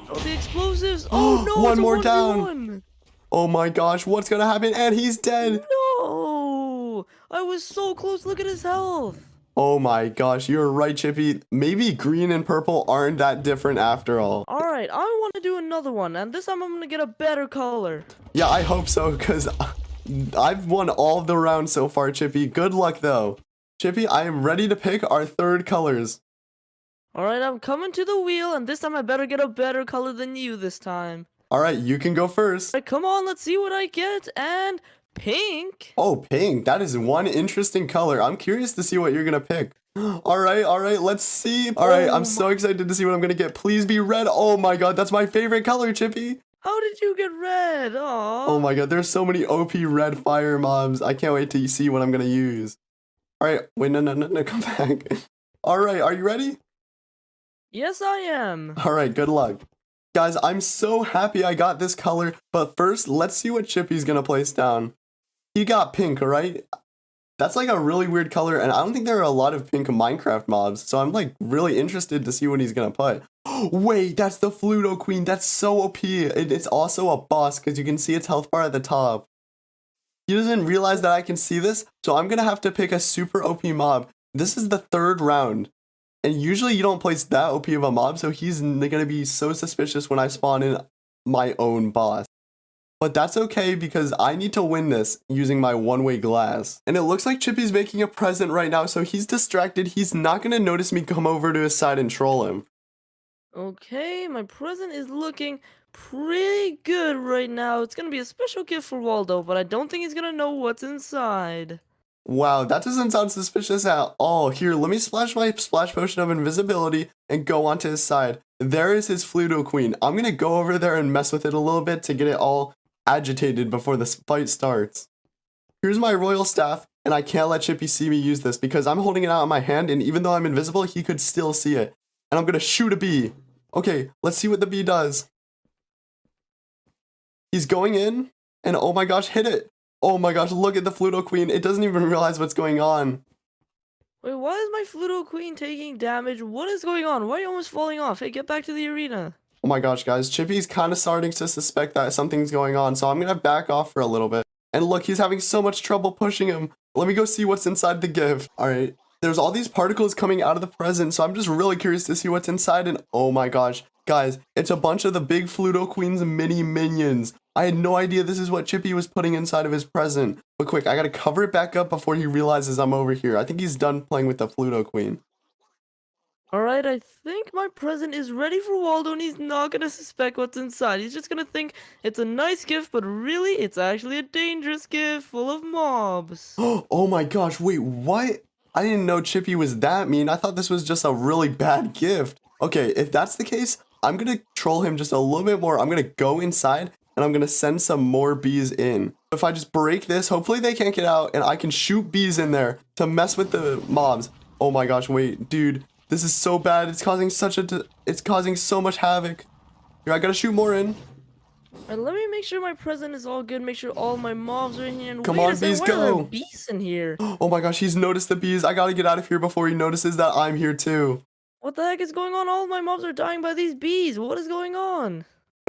S2: Oh, the explosives. Oh no,
S1: one
S2: it's a
S1: more
S2: 1v1.
S1: down. Oh my gosh, what's gonna happen? And he's dead.
S2: No, I was so close. Look at his health.
S1: Oh my gosh, you're right, Chippy. Maybe green and purple aren't that different after all.
S2: Alright, I want to do another one, and this time I'm going to get a better color.
S1: Yeah, I hope so, because I've won all of the rounds so far, Chippy. Good luck, though. Chippy, I am ready to pick our third colors.
S2: Alright, I'm coming to the wheel, and this time I better get a better color than you this time.
S1: Alright, you can go first.
S2: Alright, come on, let's see what I get, and pink.
S1: Oh, pink. That is one interesting color. I'm curious to see what you're gonna pick. Alright, let's see. Alright, I'm so excited to see what I'm gonna get. Please be red. Oh my god, that's my favorite color, Chippy.
S2: How did you get red? Aww.
S1: Oh my god, there's so many OP red fire mobs. I can't wait to see what I'm gonna use. All right, wait, no, come back. All right, are you ready?
S2: Yes, I am.
S1: All right, good luck. Guys, I'm so happy I got this color, but first, let's see what Chippy's gonna place down. He got pink, right? That's like a really weird color, and I don't think there are a lot of pink Minecraft mobs, so I'm like really interested to see what he's gonna put. Wait, that's the Fluto Queen. That's so OP. It's also a boss because you can see its health bar at the top. He doesn't realize that I can see this, so I'm gonna have to pick a super OP mob. This is the 3rd round, and usually you don't place that OP of a mob, so he's gonna be so suspicious when I spawn in my own boss. But that's okay because I need to win this using my one-way glass. And it looks like Chippy's making a present right now, so he's distracted. He's not gonna notice me come over to his side and troll him.
S2: Okay, my present is looking pretty good right now. It's gonna be a special gift for Waldo, but I don't think he's gonna know what's inside.
S1: Wow, that doesn't sound suspicious at all. Here, let me splash my splash potion of invisibility and go onto his side. There is his Fluto Queen. I'm gonna go over there and mess with it a little bit to get it all agitated before this fight starts. Here's my royal staff, and I can't let Chippy see me use this because I'm holding it out in my hand, and even though I'm invisible, he could still see it. And I'm gonna shoot a bee. Okay, let's see what the bee does. He's going in, and oh my gosh, hit it. Oh my gosh, look at the Fluto Queen. It doesn't even realize what's going on.
S2: Wait, why is my Fluto Queen taking damage? What is going on? Why are you almost falling off? Hey, get back to the arena.
S1: Oh my gosh, guys, Chippy's kind of starting to suspect that something's going on, so I'm gonna back off for a little bit. And look, he's having so much trouble pushing him. Let me go see what's inside the gift. All right, there's all these particles coming out of the present, so I'm just really curious to see what's inside. And oh my gosh, guys, it's a bunch of the big Fluto Queen's mini minions. I had no idea this is what Chippy was putting inside of his present. But quick, I gotta cover it back up before he realizes I'm over here. I think he's done playing with the Fluto Queen.
S2: Alright, I think my present is ready for Waldo and he's not gonna suspect what's inside. He's just gonna think it's a nice gift, but really, it's actually a dangerous gift full of mobs.
S1: Oh my gosh, wait, what? I didn't know Chippy was that mean. I thought this was just a really bad gift. Okay, if that's the case, I'm gonna troll him just a little bit more. I'm gonna go inside and I'm gonna send some more bees in. If I just break this, hopefully they can't get out and I can shoot bees in there to mess with the mobs. Oh my gosh, wait, dude. This is so bad. It's causing so much havoc. Here, I gotta shoot more in.
S2: Alright, let me make sure my present is all good. Make sure all my mobs are in here. And
S1: Come
S2: wait
S1: on,
S2: a second,
S1: bees,
S2: why are there
S1: go.
S2: bees in here?
S1: Oh my gosh, he's noticed the bees. I gotta get out of here before he notices that I'm here too.
S2: What the heck is going on? All of my mobs are dying by these bees. What is going on?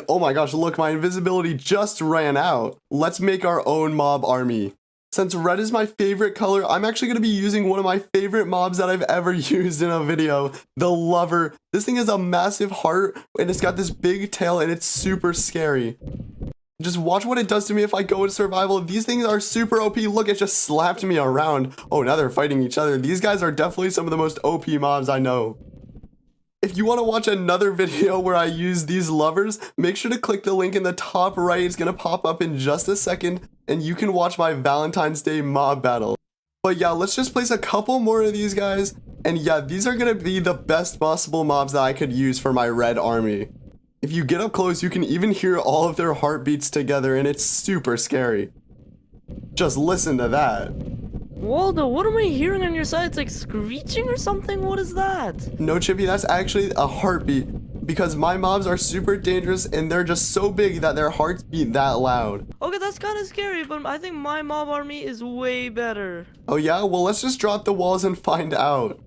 S1: Oh my gosh, look, my invisibility just ran out. Let's make our own mob army. Since red is my favorite color, I'm actually going to be using one of my favorite mobs that I've ever used in a video, the Lover. This thing is a massive heart, and it's got this big tail, and it's super scary. Just watch what it does to me if I go into survival. These things are super OP. Look, it just slapped me around. Oh, now they're fighting each other. These guys are definitely some of the most OP mobs I know. If you want to watch another video where I use these lovers, make sure to click the link in the top right. It's going to pop up in just a second, and you can watch my Valentine's Day mob battle. But yeah, let's just place a couple more of these guys. And yeah, these are going to be the best possible mobs that I could use for my red army. If you get up close, you can even hear all of their heartbeats together, and it's super scary. Just listen to that.
S2: Waldo, what am I hearing on your side? It's like screeching or something? What is that?
S1: No, Chippy, that's actually a heartbeat. Because my mobs are super dangerous and they're just so big that their hearts beat that loud.
S2: Okay, that's kind of scary, but I think my mob army is way better.
S1: Oh yeah? Well, let's just drop the walls and find out.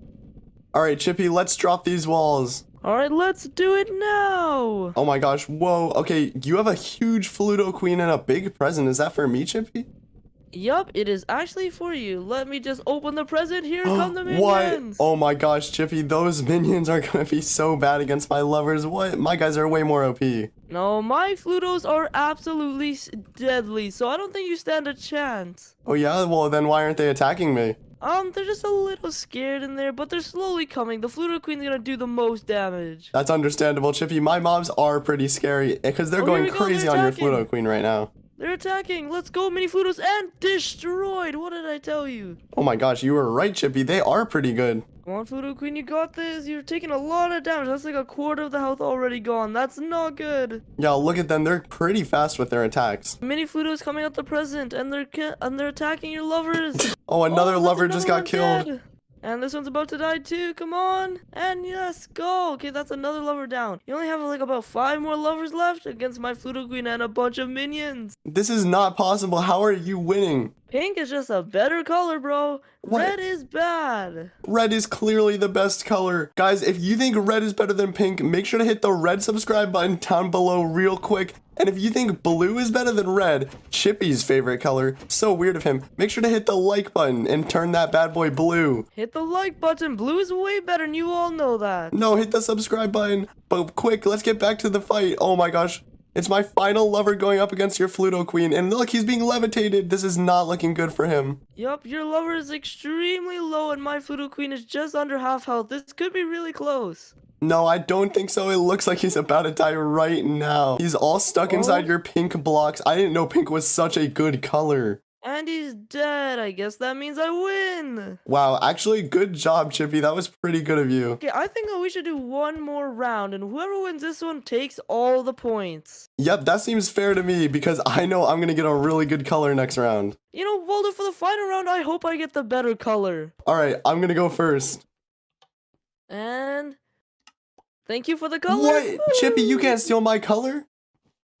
S1: Alright, Chippy, let's drop these walls.
S2: Alright, let's do it now.
S1: Oh my gosh, whoa. Okay, you have a huge Fluto Queen and a big present. Is that for me, Chippy?
S2: Yup, it is actually for you. Let me just open the present. Here come the minions.
S1: What? Oh my gosh, Chippy, those minions are gonna be so bad against my lovers. What? My guys are way more OP.
S2: No, my Flutos are absolutely deadly, so I don't think you stand a chance.
S1: Oh yeah? Well, then why aren't they attacking me?
S2: They're just a little scared in there, but they're slowly coming. The Fluto Queen's gonna do the most damage.
S1: That's understandable, Chippy. My mobs are pretty scary because they're going crazy on your Fluto Queen right now.
S2: They're attacking. Let's go, mini Flutos, and destroyed. What did I tell you?
S1: Oh my gosh, you were right, Chippy. They are pretty good.
S2: Come on, Fluto Queen, you got this. You're taking a lot of damage. That's like a quarter of the health already gone. That's not good.
S1: Yeah, look at them. They're pretty fast with their attacks.
S2: Mini Fluto's coming out the present, and they're attacking your lovers.
S1: Oh, another
S2: that's
S1: lover just
S2: another
S1: got
S2: one
S1: killed.
S2: dead. And this one's about to die too. Come on. And yes, go. Okay, that's another lover down. You only have like about 5 more lovers left against my Fluto Queen and a bunch of minions.
S1: This is not possible. How are you winning?
S2: Pink is just a better color, bro.
S1: What?
S2: Red is bad.
S1: Red is clearly the best color. Guys, if you think red is better than pink, make sure to hit the red subscribe button down below real quick. And if you think blue is better than red, Chippy's favorite color, so weird of him, make sure to hit the like button and turn that bad boy blue.
S2: Hit the like button. Blue is way better, and you all know that.
S1: No, hit the subscribe button. But quick, let's get back to the fight. Oh my gosh. It's my final lover going up against your Fluto Queen. And look, he's being levitated. This is not looking good for him.
S2: Yup, your lover is extremely low, and my Fluto Queen is just under half health. This could be really close.
S1: No, I don't think so. It looks like he's about to die right now. He's all stuck inside your pink blocks. I didn't know pink was such a good color.
S2: And he's dead. I guess that means I win.
S1: Wow, actually, good job, Chippy. That was pretty good of you.
S2: Okay, I think that we should do one more round, and whoever wins this one takes all the points.
S1: Yep, that seems fair to me because I know I'm going to get a really good color next round.
S2: You know, Waldo, for the final round, I hope I get the better color.
S1: All right, I'm going to go first.
S2: And thank you for the color.
S1: What? Chippy, you can't steal my color?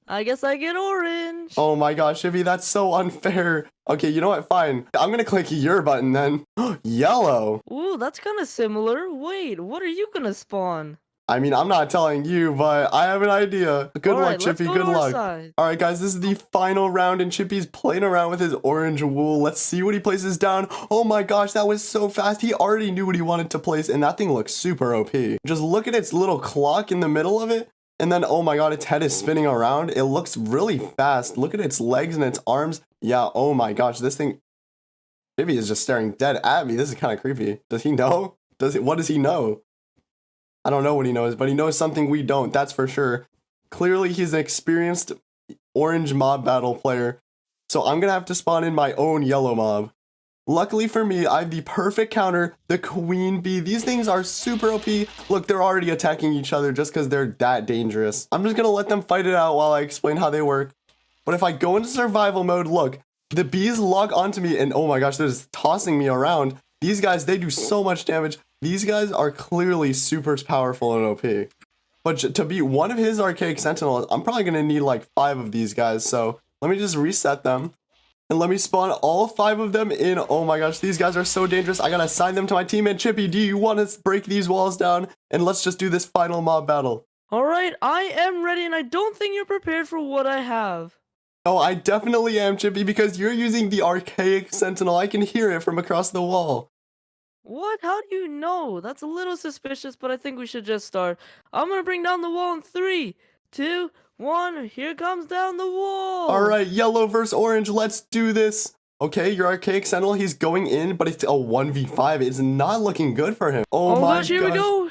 S2: I guess I get orange.
S1: Oh my gosh, Chippy, that's so unfair. Okay, you know what? Fine. I'm gonna click your button then. Yellow.
S2: Ooh, that's kind of similar. Wait, what are you gonna spawn?
S1: I mean, I'm not telling you, but I have an idea. Good luck,
S2: Alright, let's
S1: Chippy.
S2: go
S1: Good
S2: to our
S1: luck.
S2: side.
S1: All right, guys, this is the final round, and Chippy's playing around with his orange wool. Let's see what he places down. Oh my gosh, that was so fast. He already knew what he wanted to place, and that thing looks super OP. Just look at its little clock in the middle of it. And then, oh my god, its head is spinning around. It looks really fast. Look at its legs and its arms. Yeah, oh my gosh, this thing... Chippy is just staring dead at me. This is kind of creepy. Does he know? What does he know? I don't know what he knows, but he knows something we don't, that's for sure. Clearly, he's an experienced orange mob battle player. So I'm gonna have to spawn in my own yellow mob. Luckily for me, I have the perfect counter, the queen bee. These things are super OP. Look, they're already attacking each other just because they're that dangerous. I'm just gonna let them fight it out while I explain how they work. But if I go into survival mode, look, the bees log onto me and oh my gosh, they're just tossing me around. These guys, they do so much damage. These guys are clearly super powerful and OP. But to beat one of his archaic sentinels, I'm probably gonna need like 5 of these guys. So let me just reset them. And let me spawn all 5 of them in. Oh my gosh, these guys are so dangerous. I gotta assign them to my team. And Chippy, do you want to break these walls down? And let's just do this final mob battle.
S2: Alright, I am ready, and I don't think you're prepared for what I have.
S1: Oh, I definitely am, Chippy, because you're using the archaic sentinel. I can hear it from across the wall.
S2: What? How do you know? That's a little suspicious, but I think we should just start. I'm gonna bring down the wall in 3, 2, 1. Here comes down the wall.
S1: All right, yellow versus orange. Let's do this. Okay, your archaic sentinel, he's going in, but it's a 1v5. It's not looking good for him. Oh my gosh.
S2: Here we go.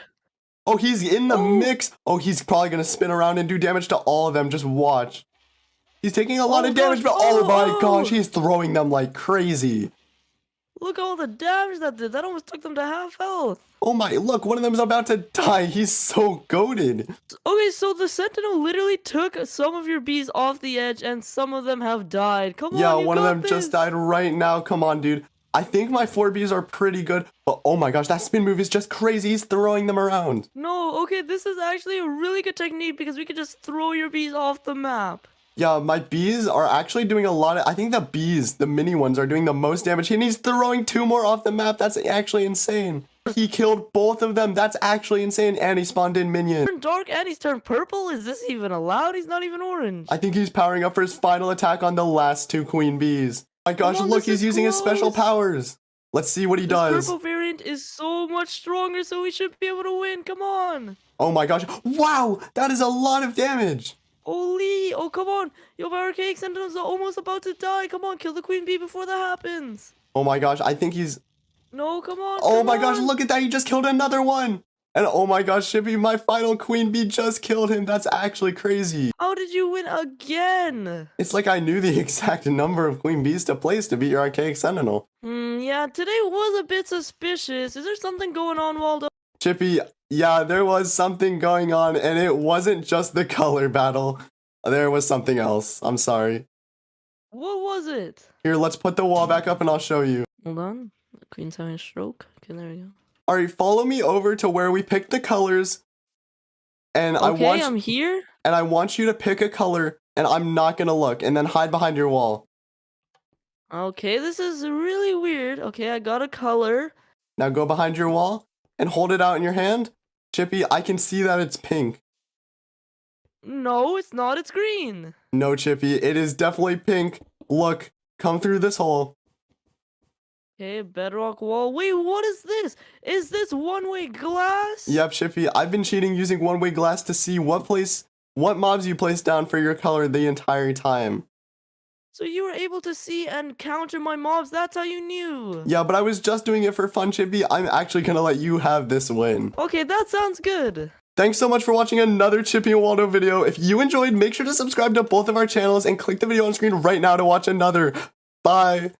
S1: Oh, he's in the mix. Oh, he's probably going to spin around and do damage to all of them. Just watch. He's taking a lot of damage, but oh my gosh, he's throwing them like crazy.
S2: Look at all the damage that did. That almost took them to half health.
S1: Oh my, look, one of them is about to die. He's so goated.
S2: Okay, so the sentinel literally took some of your bees off the edge, and some of them have died. Come on,
S1: yeah,
S2: you
S1: one of
S2: got
S1: them
S2: this.
S1: just died right now. Come on, dude. I think my 4 bees are pretty good, but oh my gosh, that spin move is just crazy. He's throwing them around.
S2: No, okay, this is actually a really good technique because we can just throw your bees off the map.
S1: Yeah, my bees are actually doing a lot of... I think the bees, the mini ones, are doing the most damage. And he's throwing 2 more off the map. That's actually insane. He killed both of them. That's actually insane. And he spawned in minions.
S2: Turned dark and he's turned purple? Is this even allowed? He's not even orange.
S1: I think he's powering up for his final attack on the last 2 queen bees. My gosh,
S2: Come on,
S1: look,
S2: this
S1: he's
S2: is
S1: using his special
S2: close.
S1: powers. Let's see what he
S2: This
S1: does.
S2: purple variant is so much stronger, so we should be able to win. Come on.
S1: Oh my gosh. Wow, that is a lot of damage.
S2: Holy! Oh, come on! Your archaic sentinels are almost about to die. Come on, kill the queen bee before that happens.
S1: Oh my gosh, I think he's...
S2: No, come on.
S1: Oh
S2: come
S1: my gosh,
S2: on.
S1: look at that. He just killed another one. And oh my gosh, Chippy, my final queen bee just killed him. That's actually crazy.
S2: How did you win again?
S1: It's like I knew the exact number of queen bees to place to beat your archaic sentinel.
S2: Yeah, today was a bit suspicious. Is there something going on, Waldo?
S1: Chippy, yeah, there was something going on, and it wasn't just the color battle. There was something else. I'm sorry.
S2: What was it?
S1: Here, let's put the wall back up and I'll show you.
S2: Hold on. The queen's having a stroke. Okay, there we go.
S1: Alright, follow me over to where we picked the colors. And
S2: Okay, I'm here.
S1: I want you to pick a color, and I'm not gonna look, and then hide behind your wall.
S2: Okay, this is really weird. Okay, I got a color.
S1: Now go behind your wall and hold it out in your hand. Chippy, I can see that it's pink.
S2: No, it's not. It's green.
S1: No, Chippy, it is definitely pink. Look, come through this hole.
S2: Okay, bedrock wall. Wait, what is this? Is this one-way glass?
S1: Yep, Chippy, I've been cheating using one-way glass to see what mobs you place down for your color the entire time.
S2: So you were able to see and counter my mobs. That's how you knew.
S1: Yeah, but I was just doing it for fun, Chippy. I'm actually gonna let you have this win.
S2: Okay, that sounds good.
S1: Thanks so much for watching another Chippy and Waldo video. If you enjoyed, make sure to subscribe to both of our channels and click the video on screen right now to watch another. Bye.